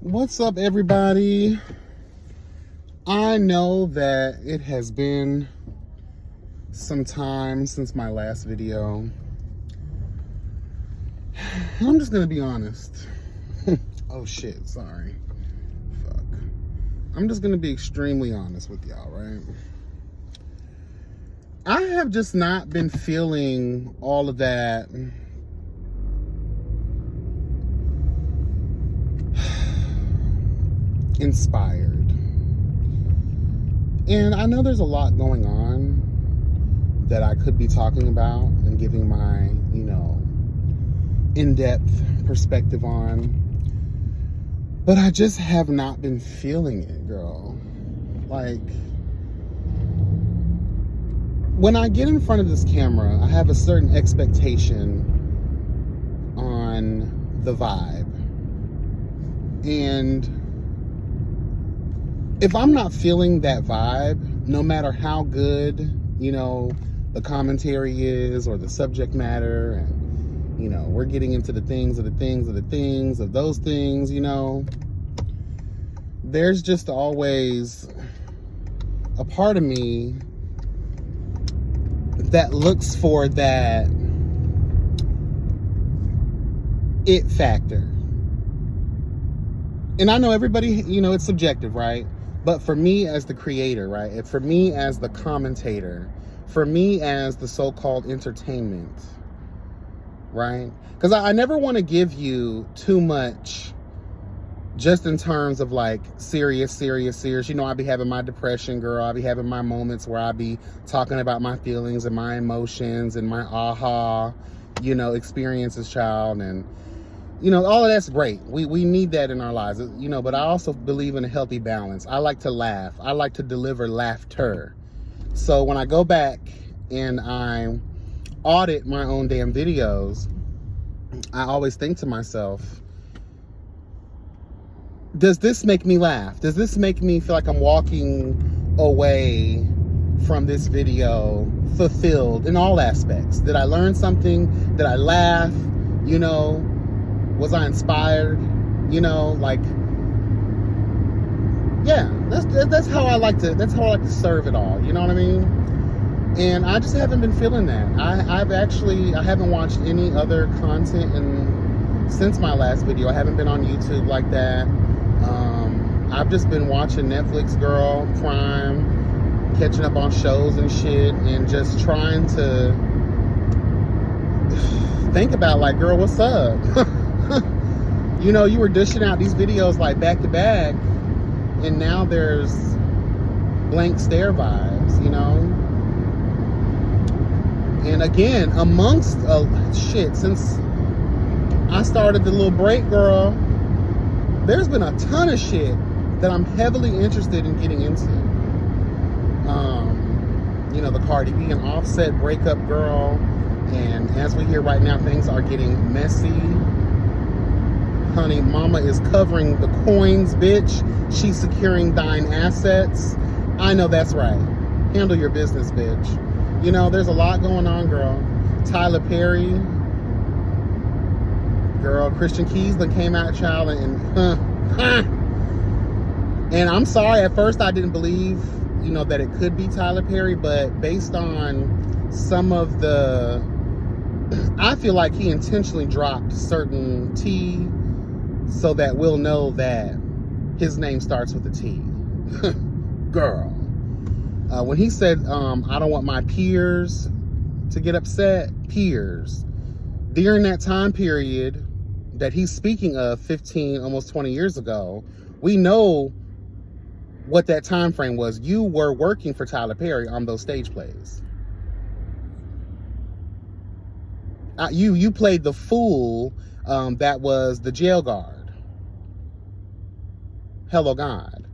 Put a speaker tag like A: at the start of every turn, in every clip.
A: What's up, everybody? I know that it has been some time since my last video. I'm just gonna be honest. Oh shit, sorry. Fuck. I'm just gonna be extremely honest with y'all, right? I have just not been feeling all of that inspired. And I know there's a lot going on that I could be talking about and giving my, in-depth perspective on. But I just have not been feeling it, girl. Like, when I get in front of this camera, I have a certain expectation on the vibe. And if I'm not feeling that vibe, no matter how good, the commentary is or the subject matter, and, we're getting into the things of those things, there's just always a part of me that looks for that it factor. And I know everybody, it's subjective, right? But for me as the creator, right? For me as the commentator, for me as the so-called entertainment, right? Because I never want to give you too much just in terms of like serious. I be having my depression, girl. I be having my moments where I be talking about my feelings and my emotions and my aha, experiences, child. And all of that's great. We need that in our lives, but I also believe in a healthy balance. I like to laugh. I like to deliver laughter. So when I go back and I audit my own damn videos, I always think to myself, does this make me laugh? Does this make me feel like I'm walking away from this video fulfilled in all aspects? Did I learn something? Did I laugh? Was I inspired? Yeah, that's how I like to serve it all. You know what I mean? And I just haven't been feeling that. I haven't watched any other content since my last video. I haven't been on YouTube like that. I've just been watching Netflix, girl, Prime, catching up on shows and shit, and just trying to think about, like, girl, what's up? You were dishing out these videos like back to back, and now there's blank stare vibes, And again, amongst since I started the little break, girl, there's been a ton of shit that I'm heavily interested in getting into. The Cardi B and Offset breakup, girl, and as we hear right now, things are getting messy. Honey, mama is covering the coins, bitch. She's securing thine assets. I know that's right. Handle your business, bitch. There's a lot going on, girl. Tyler Perry, girl, Christian Keys that came out, child, and I'm sorry, at first I didn't believe, that it could be Tyler Perry, but based on some of the, I feel like he intentionally dropped certain T so that we'll know that his name starts with a T. Girl. When he said, I don't want my peers to get upset, peers, during that time period that he's speaking of, 15, almost 20 years ago, we know what that time frame was. You were working for Tyler Perry on those stage plays. You played the fool that was the jail guard. Hello, God.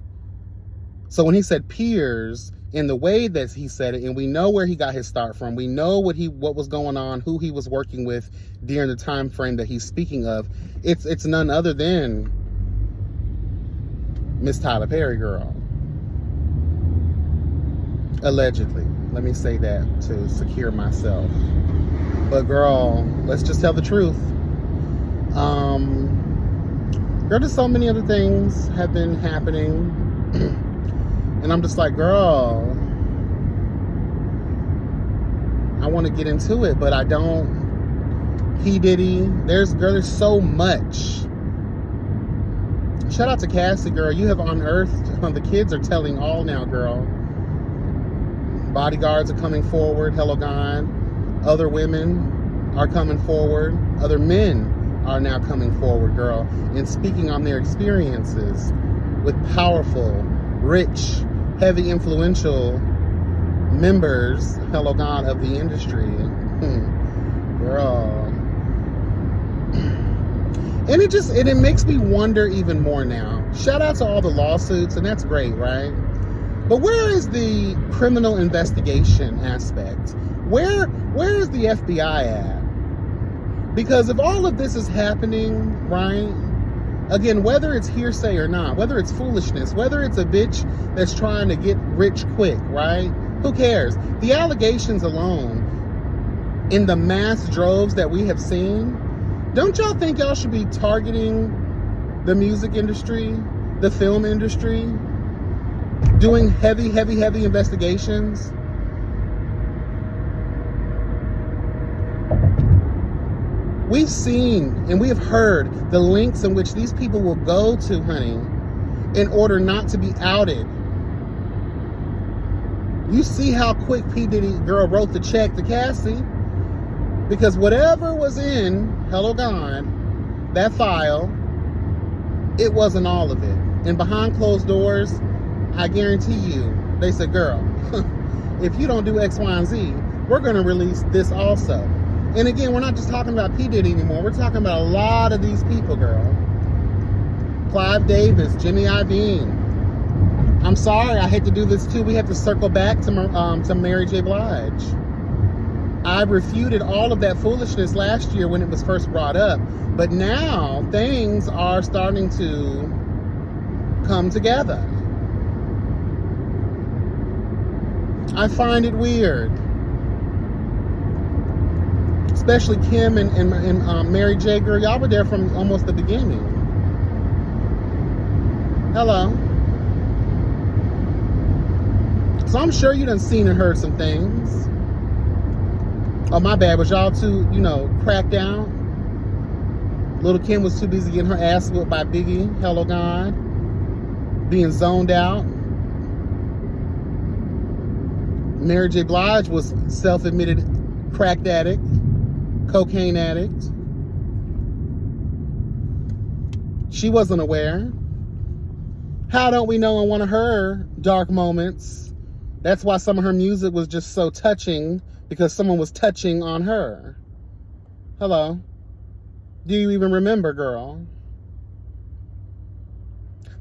A: So when he said peers, in the way that he said it, and we know where he got his start from, we know what was going on, who he was working with during the time frame that he's speaking of, it's none other than Miss Tyler Perry, girl. Allegedly. Let me say that to secure myself. But girl, let's just tell the truth. Girl, there's so many other things have been happening. And I'm just like, girl, I want to get into it, but I don't. P. Diddy, there's so much. Shout out to Cassie, girl. You have unearthed. The kids are telling all now, girl. Bodyguards are coming forward. Hello, God. Other women are coming forward. Other men are now coming forward, girl, and speaking on their experiences with powerful, rich, heavy, influential members, hello, God, of the industry. Girl. And it makes me wonder even more now. Shout out to all the lawsuits, and that's great, right? But where is the criminal investigation aspect? Where is the FBI at? Because if all of this is happening, right? Again, whether it's hearsay or not, whether it's foolishness, whether it's a bitch that's trying to get rich quick, right? Who cares? The allegations alone, in the mass droves that we have seen, don't y'all think y'all should be targeting the music industry, the film industry, doing heavy, heavy, heavy investigations? We've seen and we have heard the lengths in which these people will go to, honey, in order not to be outed. You see how quick P. Diddy, girl, wrote the check to Cassie? Because whatever was in, hello God, that file, it wasn't all of it. And behind closed doors, I guarantee you, they said, girl, if you don't do X, Y, and Z, we're going to release this also. And again, we're not just talking about P. Diddy anymore. We're talking about a lot of these people, girl. Clive Davis, Jimmy Iovine. I'm sorry, I hate to do this too. We have to circle back to Mary J. Blige. I refuted all of that foolishness last year when it was first brought up. But now things are starting to come together. I find it weird. Especially Kim and Mary J. Girl, y'all were there from almost the beginning. Hello. So I'm sure you done seen and heard some things. Oh, my bad. Was y'all too, cracked down? Little Kim was too busy getting her ass whipped by Biggie. Hello, God. Being zoned out. Mary J. Blige was self-admitted crack addict, cocaine addict. She wasn't aware. How don't we know in one of her dark moments? That's why some of her music was just so touching, because someone was touching on her. Hello. Do you even remember, girl?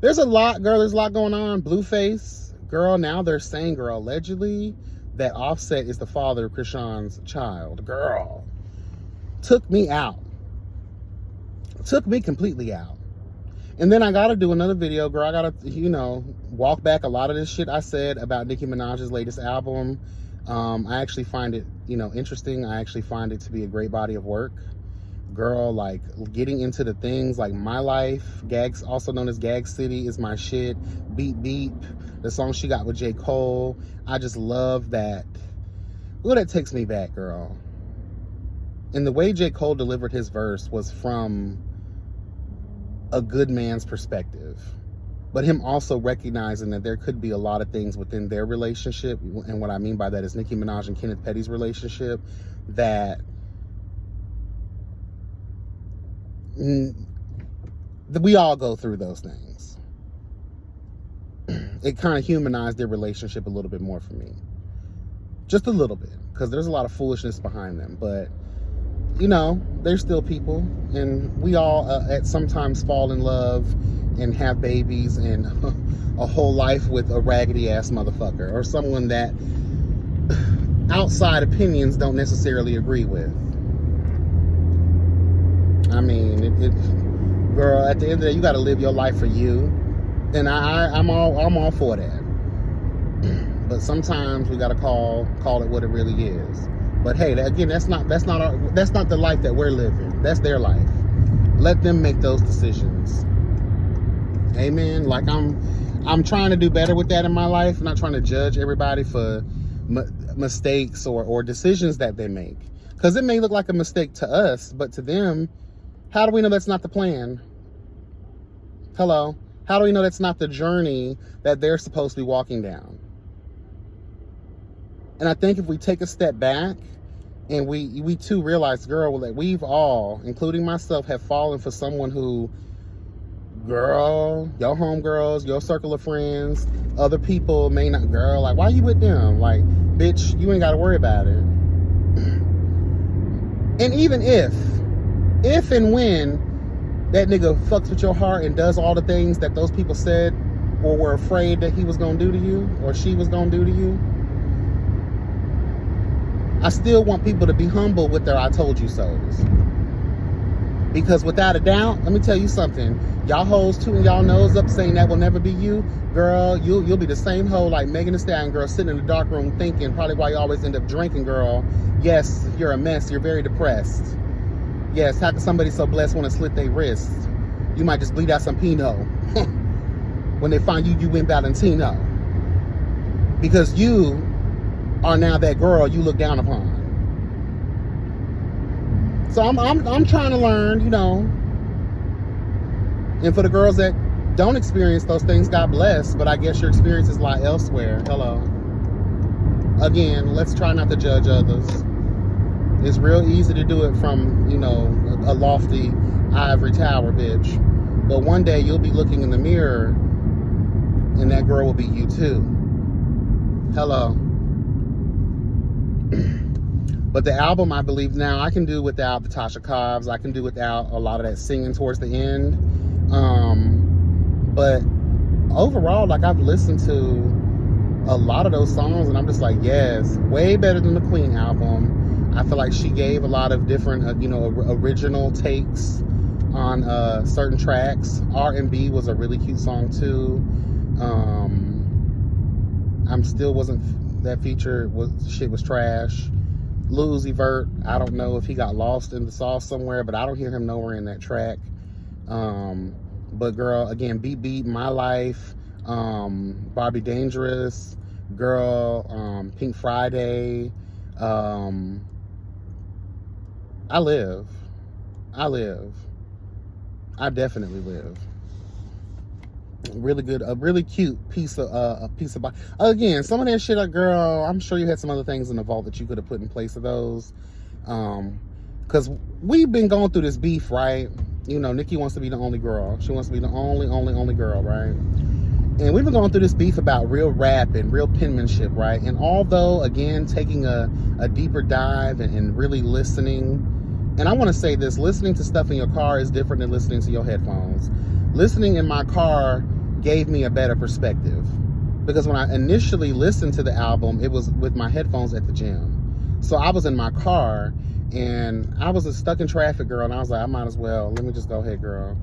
A: There's a lot, girl. There's a lot going on. Blueface, girl. Now they're saying, girl, allegedly that Offset is the father of Krishan's child. Girl. Took me out. Took me completely out. And then I got to do another video, girl. I got to, walk back a lot of this shit I said about Nicki Minaj's latest album. I actually find it, interesting. I actually find it to be a great body of work. Girl, like, getting into the things like My Life, Gags, also known as Gag City, is my shit. Beep Beep, the song she got with J. Cole. I just love that. Well, that takes me back, girl. And the way J. Cole delivered his verse was from a good man's perspective. But him also recognizing that there could be a lot of things within their relationship. And what I mean by that is Nicki Minaj and Kenneth Petty's relationship that we all go through those things. It kind of humanized their relationship a little bit more for me. Just a little bit. Because there's a lot of foolishness behind them. But, they're still people. And we all at sometimes fall in love and have babies and a whole life with a raggedy ass motherfucker. Or someone that outside opinions don't necessarily agree with. I mean, girl, at the end of the day, you got to live your life for you, and I'm all for that. But sometimes we got to call it what it really is. But hey, again, that's not the life that we're living. That's their life. Let them make those decisions. Amen. Like I'm trying to do better with that in my life. I'm not trying to judge everybody for mistakes or decisions that they make, because it may look like a mistake to us, but to them, how do we know that's not the plan? Hello. How do we know that's not the journey that they're supposed to be walking down? And I think if we take a step back and we too realize, girl, that we've all, including myself, have fallen for someone who, girl, your homegirls, your circle of friends, other people may not, girl, like, why you with them? Like, bitch, you ain't got to worry about it. And even if and when that nigga fucks with your heart and does all the things that those people said or were afraid that he was going to do to you or she was going to do to you, I still want people to be humble with their I told you so's. Because without a doubt, let me tell you something. Y'all hoes tooting y'all nose up saying that will never be you. Girl, you'll be the same hoe like Megan Thee Stallion, girl, sitting in the dark room thinking, probably why you always end up drinking, girl. Yes, you're a mess. You're very depressed. Yes, how can somebody so blessed want to slit their wrist? You might just bleed out some Pinot when they find you win Valentino. Because you are now that girl you look down upon. So I'm trying to learn, you know. And for the girls that don't experience those things, God bless. But I guess your experiences lie elsewhere. Hello. Again, let's try not to judge others. It's real easy to do it from, you know, a lofty ivory tower, bitch. But one day you'll be looking in the mirror and that girl will be you too. Hello. But the album, I believe now, I can do without the Tasha Cobbs. I can do without a lot of that singing towards the end. But overall, like, I've listened to a lot of those songs and I'm just like, yes, way better than the Queen album. I feel like she gave a lot of different, you know, original takes on certain tracks. R&B was a really cute song too. That feature was trash. Lil Uzi Vert, I don't know if he got lost in the sauce somewhere, but I don't hear him nowhere in that track. But girl, again, Beat, My Life, Barbie Dangerous, girl, Pink Friday, I live. I definitely live. Really good, a really cute piece of again, some of that shit, girl, I'm sure you had some other things in the vault that you could have put in place of those, because we've been going through this beef, right? You know, Nicki wants to be the only girl. She wants to be the only girl, right? And we've been going through this beef about real rap and real penmanship, right? And although, again, taking a deeper dive and really listening, and I want to say this, listening to stuff in your car is different than listening to your headphones. Listening in my car gave me a better perspective, because when I initially listened to the album, it was with my headphones at the gym. So I was in my car and I was stuck in traffic, girl, and I was like, I might as well, let me just go ahead, girl.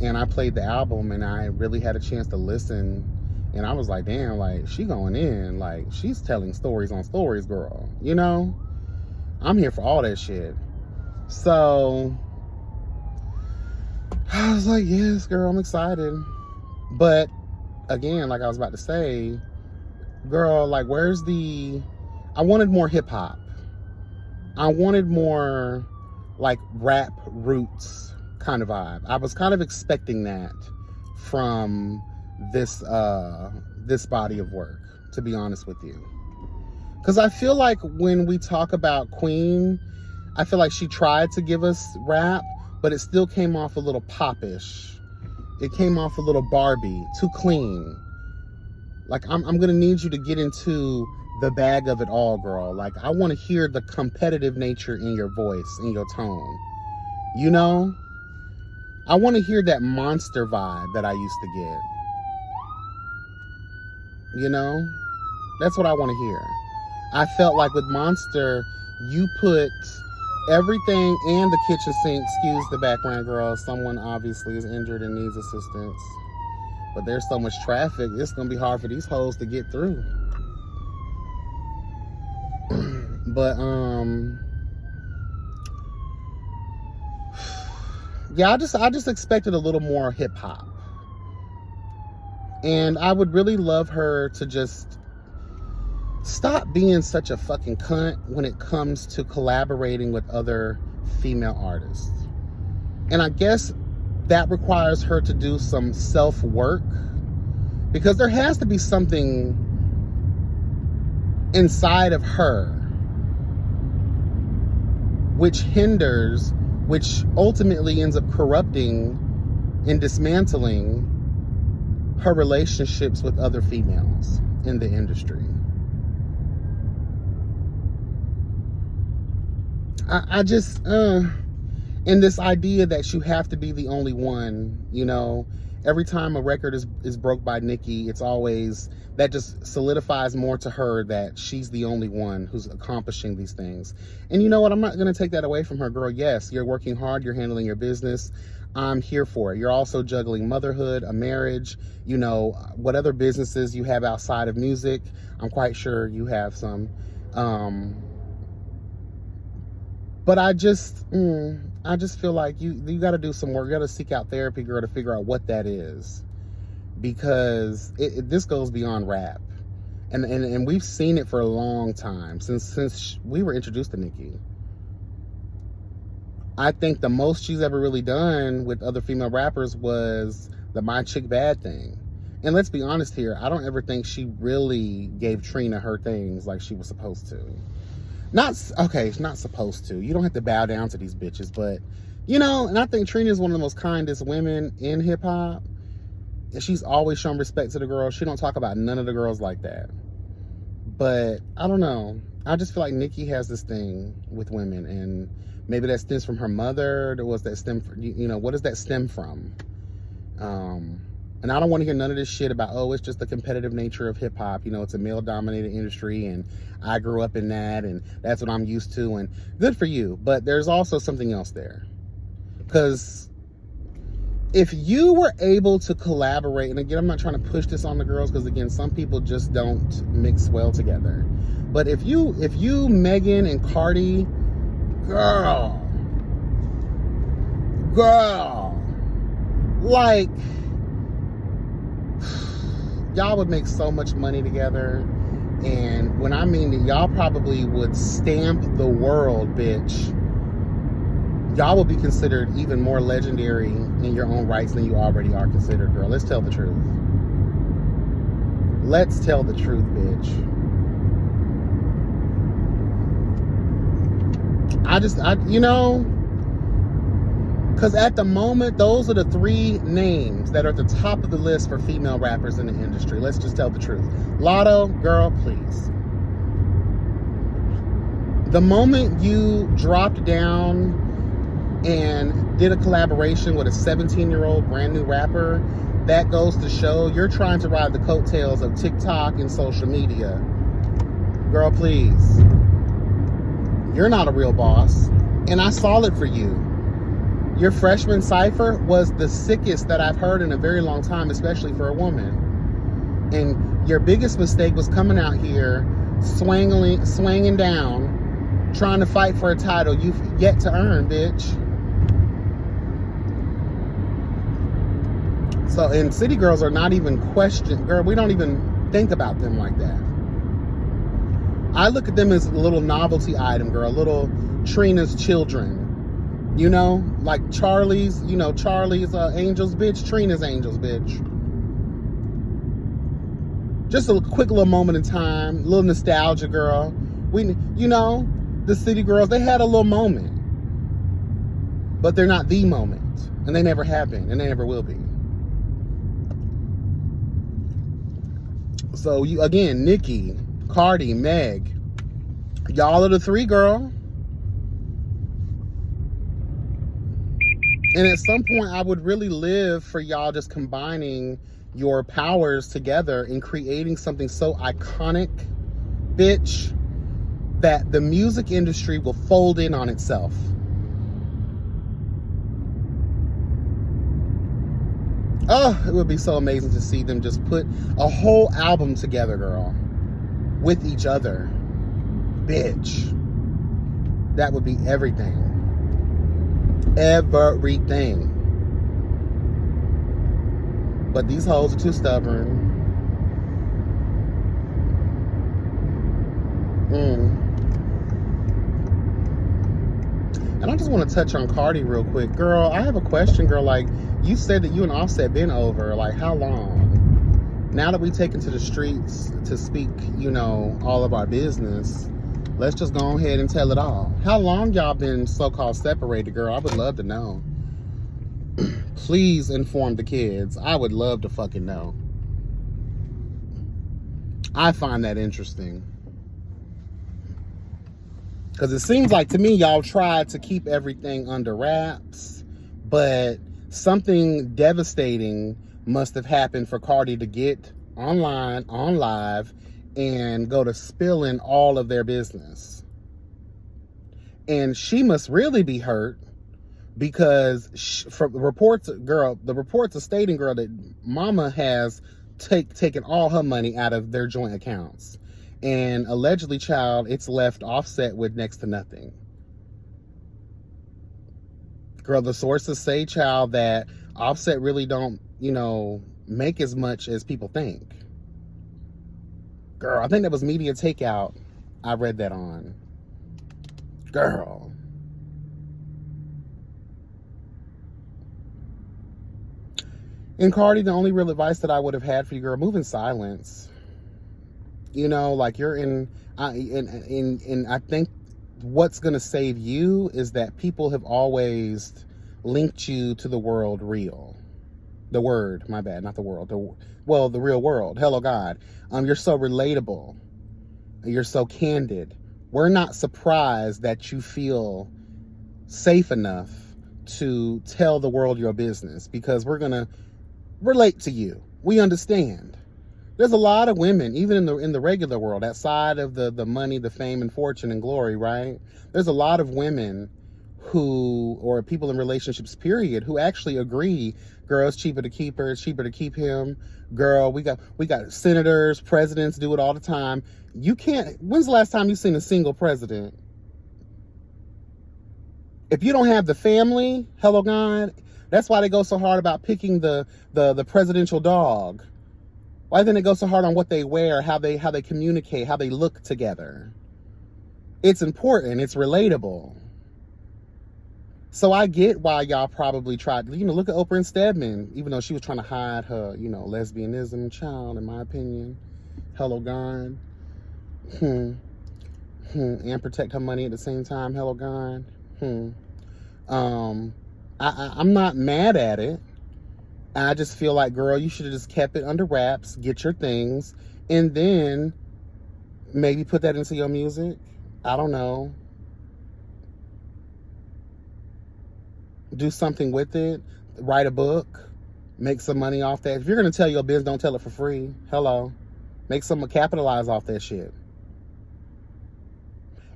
A: And I played the album and I really had a chance to listen, and I was like, damn, like, she going in, like, she's telling stories on stories, girl, you know? I'm here for all that shit. So I was like, yes, girl, I'm excited. But again, like I was about to say, girl, like, I wanted more hip hop. I wanted more like rap roots kind of vibe. I was kind of expecting that from this body of work, to be honest with you. Because I feel like when we talk about Queen, I feel like she tried to give us rap, but it still came off a little popish. It came off a little Barbie, too clean. Like, I'm gonna need you to get into the bag of it all, girl. Like, I want to hear the competitive nature in your voice, in your tone. You know? I want to hear that monster vibe that I used to get. You know? That's what I want to hear. I felt like with Monster, you put everything and the kitchen sink, excuse the background, girl, someone obviously is injured and needs assistance, but there's so much traffic, it's gonna be hard for these hoes to get through. But yeah, I just expected a little more hip-hop, And I would really love her to just stop being such a fucking cunt when it comes to collaborating with other female artists. And I guess that requires her to do some self-work, because there has to be something inside of her which hinders, which ultimately ends up corrupting and dismantling her relationships with other females in the industry. I just, and this idea that you have to be the only one, you know, every time a record is broke by Nicki, it's always, that just solidifies more to her that she's the only one who's accomplishing these things. And you know what? I'm not going to take that away from her, girl. Yes, you're working hard. You're handling your business. I'm here for it. You're also juggling motherhood, a marriage, you know, what other businesses you have outside of music. I'm quite sure you have some. But I just feel like you got to do some work. You got to seek out therapy, girl, to figure out what that is. Because this goes beyond rap. And we've seen it for a long time, since we were introduced to Nicki. I think the most she's ever really done with other female rappers was the My Chick Bad thing. And let's be honest here, I don't ever think she really gave Trina her things like she was supposed to. Not supposed to. You don't have to bow down to these bitches, but, you know, and I think Trina is one of the most kindest women in hip-hop. And she's always shown respect to the girls. She don't talk about none of the girls like that. But, I don't know. I just feel like Nicki has this thing with women, and maybe that stems from her mother. Was that stem from, you know, what does that stem from? And I don't want to hear none of this shit about, oh, it's just the competitive nature of hip hop. You know, it's a male dominated industry and I grew up in that and that's what I'm used to, and good for you. But there's also something else there. Because if you were able to collaborate, and again, I'm not trying to push this on the girls, because again, some people just don't mix well together. But if you, Megan and Cardi, girl, like, y'all would make so much money together. And when I mean that, y'all probably would stamp the world, bitch. Y'all will be considered even more legendary in your own rights than you already are considered, girl. Let's tell the truth. Let's tell the truth, bitch. You know, because at the moment, those are the three names that are at the top of the list for female rappers in the industry. Let's just tell the truth. Latto, girl, please. The moment you dropped down and did a collaboration with a 17-year-old brand new rapper, that goes to show you're trying to ride the coattails of TikTok and social media. Girl, please. You're not a real boss. And I saw it for you. Your freshman cypher was the sickest that I've heard in a very long time, especially for a woman. And your biggest mistake was coming out here swinging down, trying to fight for a title you've yet to earn, bitch. So, and City Girls are not even questioned. Girl, we don't even think about them like that. I look at them as a little novelty item, girl, little Trina's children. You know, like Charlie's, you know, Charlie's Angels, bitch. Trina's Angels, bitch. Just a quick little moment in time, a little nostalgia, girl. You know, the City Girls, they had a little moment. But they're not the moment. And they never have been, and they never will be. So, you again, Nicki, Cardi, Meg, y'all are the three, girl. And at some point, I would really live for y'all just combining your powers together and creating something so iconic, bitch, that the music industry will fold in on itself. Oh, it would be so amazing to see them just put a whole album together, girl, with each other. Bitch. That would be everything. Everything. But these hoes are too stubborn. And I just want to touch on Cardi real quick. Girl, I have a question, girl. Like, you said that you and Offset been over. Like, how long? Now that we taken to the streets to speak, you know, all of our business, let's just go ahead and tell it all. How long y'all been so-called separated, girl? I would love to know. Please inform the kids. I would love to fucking know. I find that interesting. Because it seems like to me, y'all tried to keep everything under wraps, but something devastating must have happened for Cardi to get online, on live, and go to spilling all of their business. And she must really be hurt because from the reports, girl, the reports are stating, girl, that mama has taken all her money out of their joint accounts. And allegedly, child, it's left Offset with next to nothing. Girl, the sources say, child, that Offset really don't, you know, make as much as people think. Girl, I think that was Media Takeout. I read that on. Girl. And Cardi, the only real advice that I would have had for you, girl, move in silence. You know, like you're in I think what's going to save you is that people have always linked you to the world real. The word, my bad, not the world. The real world. Hello, God. You're so relatable. You're so candid. We're not surprised that you feel safe enough to tell the world your business because we're going to relate to you. We understand. There's a lot of women, even in the regular world, outside of the money, the fame and fortune and glory, right? There's a lot of women who, or people in relationships, period, who actually agree, girl, it's cheaper to keep her, it's cheaper to keep him. Girl, we got senators, presidents do it all the time. You can't, when's the last time you seen a single president? If you don't have the family, hello God, that's why they go so hard about picking the presidential dog. Why didn't it go so hard on what they wear, how they communicate, how they look together? It's important. It's relatable. So I get why y'all probably tried, you know, look at Oprah and Stedman, even though she was trying to hide her, you know, lesbianism, child, in my opinion. Hello, God. And protect her money at the same time. Hello, God. I'm not mad at it. I just feel like, girl, you should have just kept it under wraps, get your things, and then maybe put that into your music. I don't know. Do something with it. Write a book. Make some money off that. If you're going to tell your business, don't tell it for free. Hello. Make some, capitalize off that shit.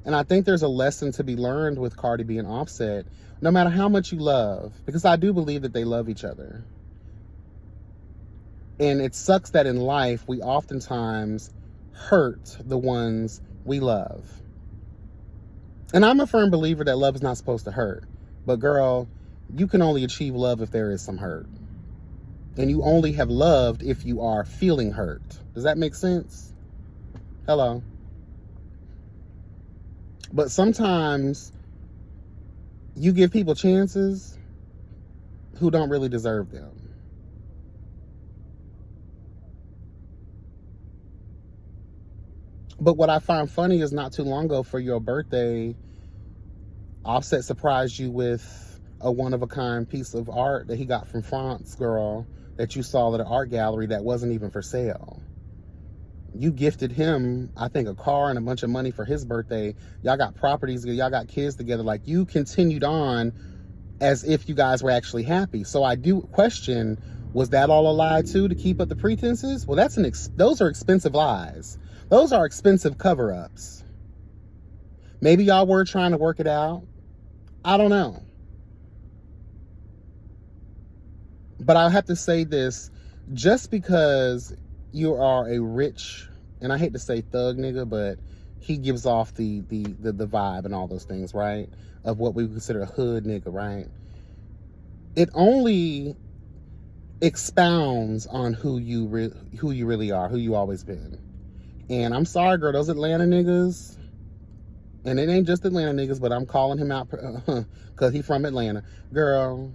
A: And I think there's a lesson to be learned with Cardi B and Offset, no matter how much you love, because I do believe that they love each other. And it sucks that in life, we oftentimes hurt the ones we love. And I'm a firm believer that love is not supposed to hurt. But girl, you can only achieve love if there is some hurt. And you only have loved if you are feeling hurt. Does that make sense? Hello. But sometimes you give people chances who don't really deserve them. But what I find funny is not too long ago for your birthday, Offset surprised you with a one-of-a-kind piece of art that he got from France, girl, that you saw at an art gallery that wasn't even for sale. You gifted him, I think, a car and a bunch of money for his birthday. Y'all got properties, y'all got kids together. Like, you continued on as if you guys were actually happy. So I do question, was that all a lie too, to keep up the pretenses? Well, those are expensive lies. Those are expensive cover-ups. Maybe y'all were trying to work it out. I don't know. But I'll have to say this, just because you are a rich, and I hate to say thug nigga, but he gives off the vibe and all those things, right? Of what we consider a hood nigga, right? It expounds on who you really are, who you always been. And I'm sorry, girl, those Atlanta niggas, and it ain't just Atlanta niggas, but I'm calling him out because he from Atlanta. Girl,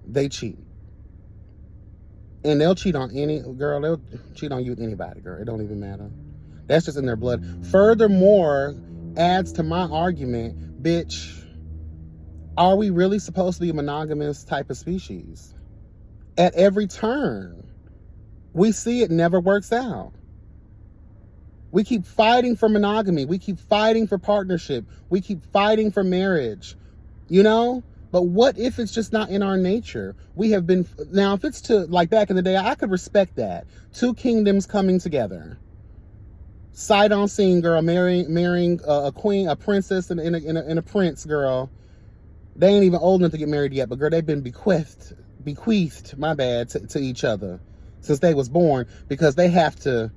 A: they cheat. And they'll cheat on they'll cheat on you with anybody, girl. It don't even matter. That's just in their blood. Furthermore, adds to my argument, bitch, are we really supposed to be a monogamous type of species? At every turn, we see it never works out. We keep fighting for monogamy. We keep fighting for partnership. We keep fighting for marriage, you know? But what if it's just not in our nature? We have been, now if it's to, like back in the day, I could respect that. Two kingdoms coming together. Sight unseen, girl, marrying a queen, a princess, and a prince, girl. They ain't even old enough to get married yet, but girl, they've been bequeathed, my bad, to each other since they was born, because they have to,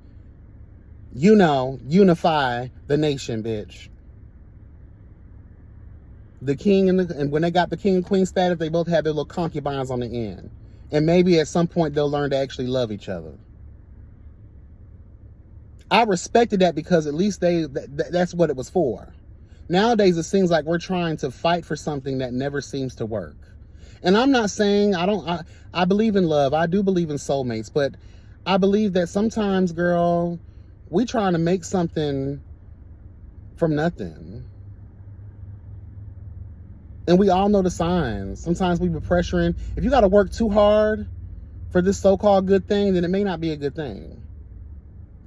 A: you know, unify the nation, bitch. The king and when they got the king and queen status, they both had their little concubines on the end. And maybe at some point they'll learn to actually love each other. I respected that because at least that's what it was for. Nowadays, it seems like we're trying to fight for something that never seems to work. And I'm not saying I believe in love. I do believe in soulmates, but I believe that sometimes, girl, we trying to make something from nothing. And we all know the signs. Sometimes we be pressuring. If you got to work too hard for this so-called good thing, then it may not be a good thing.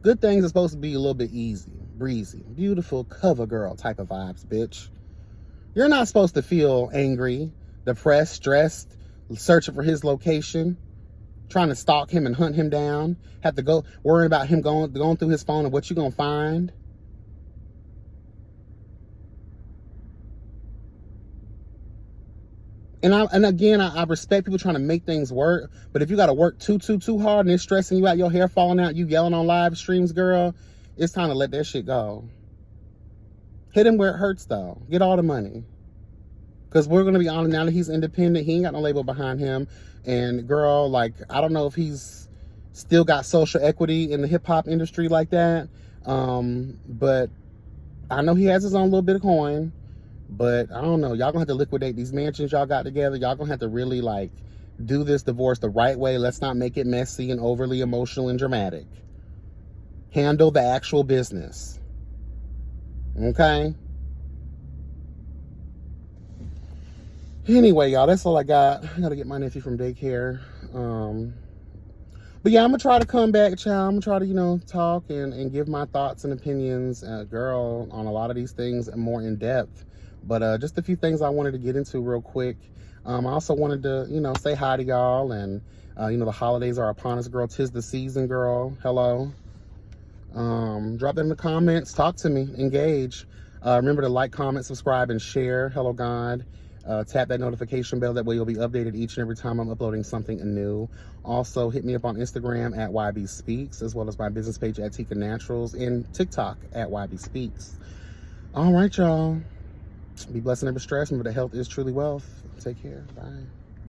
A: Good things are supposed to be a little bit easy, breezy, beautiful cover girl type of vibes, bitch. You're not supposed to feel angry, depressed, stressed, searching for his location, trying to stalk him and hunt him down, have to go worrying about him going through his phone and what you gonna find. And again, I respect people trying to make things work, but if you got to work too hard and it's stressing you out, your hair falling out, you yelling on live streams, girl, it's time to let that shit go. Hit him where it hurts, though. Get all the money. Because we're going to be honest, now that he's independent, he ain't got no label behind him. And girl, like, I don't know if he's still got social equity in the hip-hop industry like that, but I know he has his own little bit of coin. But I don't know. Y'all gonna have to liquidate these mansions y'all got together. Y'all gonna have to really, like, do this divorce the right way. Let's not make it messy and overly emotional and dramatic. Handle the actual business. Okay? Anyway, y'all, that's all I got. I gotta get my nephew from daycare. But yeah, I'm gonna try to come back, child. I'm gonna try to, you know, talk and give my thoughts and opinions, girl, on a lot of these things more in depth. But just a few things I wanted to get into real quick. I also wanted to, you know, say hi to y'all. And, you know, the holidays are upon us, girl. 'Tis the season, girl. Hello. Drop that in the comments. Talk to me. Engage. Remember to like, comment, subscribe, and share. Hello, God. Tap that notification bell. That way you'll be updated each and every time I'm uploading something new. Also, hit me up on Instagram at YB Speaks, as well as my business page at Tika Naturals, and TikTok at YB Speaks. All right, y'all. Be blessed and never stressed. Remember that health is truly wealth. Take care. Bye.